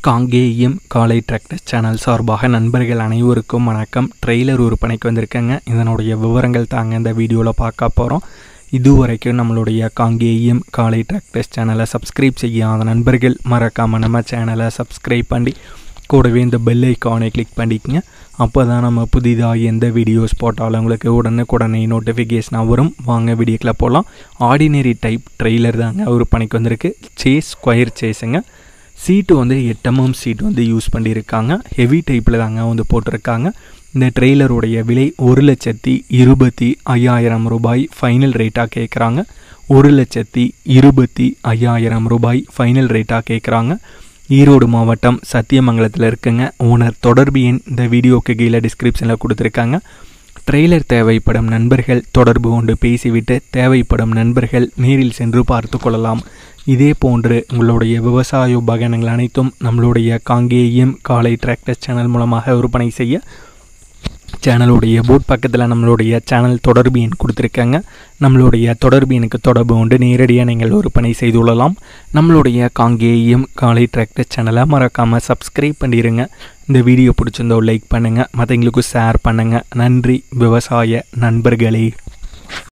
காங்கேயம் காலை tractor channel சார்பாக நண்பர்கள் அனைவருக்கும் வணக்கம். ட்ரெய்லர் விற்பனைக்கு வந்திருக்கேங்க. இதனுடைய விவரங்கள் தாங்க இந்த வீடியோவில் பார்க்க போகிறோம். இதுவரைக்கும் நம்மளுடைய காங்கேயம் காலை டிராக்டர் சேனலை சப்ஸ்கிரைப் செய்யாத நண்பர்கள் மறக்காமல் நம்ம சேனலை சப்ஸ்கிரைப் பண்ணி கூடவே இந்த பெல் ஐக்கானை கிளிக் பண்ணிக்கங்க. அப்போ தான் நம்ம புதிதாக எந்த வீடியோஸ் போட்டாலும் உங்களுக்கு உடனுக்குடனே நோட்டிஃபிகேஷனாக வரும். வாங்க வீடியோக்கில் போகலாம். ஆர்டினரி டைப் ட்ரெய்லர் தாங்க விற்பனைக்கு வந்திருக்கு. ஸ்கொயர் சேஸுங்க. சீட்டு வந்து 8mm சீட் வந்து யூஸ் பண்ணியிருக்காங்க. ஹெவி டைப்பில் தாங்க வந்து போட்டிருக்காங்க. இந்த ட்ரெய்லருடைய விலை 1,25,500 ரூபாய் ஃபைனல் ரேட்டாக கேட்குறாங்க. 1,25,500 ரூபாய் ஃபைனல் ரேட்டாக கேட்குறாங்க. ஈரோடு மாவட்டம் சத்தியமங்கலத்தில் இருக்குங்க. ஓனர் தொடர்பு எண் இந்த வீடியோக்கு கீழே டிஸ்கிரிப்ஷனில் கொடுத்துருக்காங்க. ட்ரெய்லர் தேவைப்படும் நண்பர்கள் தொடர்பு கொண்டு பேசிவிட்டு தேவைப்படும் நண்பர்கள் நேரில் சென்று பார்த்து கொள்ளலாம். இதே போன்று உங்களுடைய விவசாய உபகரணங்கள் அனைத்தும் நம்மளுடைய காங்கேயம் காலை டிராக்டர் சேனல் மூலமாக விற்பனை செய்ய சேனலுடைய போர்ட் பக்கத்தில் நம்மளுடைய சேனல் தொடர்பு எண் கொடுத்துருக்காங்க. நம்மளுடைய தொடர்பு எண்ணுக்கு தொடர்பு கொண்டு நேரடியாக நீங்கள் விற்பனை செய்து கொள்ளலாம். நம்மளுடைய காங்கேயம் காலை டிராக்டர் சேனலை மறக்காமல் சப்ஸ்கிரைப் பண்ணிடுங்க. இந்த வீடியோ பிடிச்சிருந்தோ லைக் பண்ணுங்கள், மற்றவங்களுக்கும் ஷேர் பண்ணுங்கள். நன்றி விவசாய நண்பர்களே.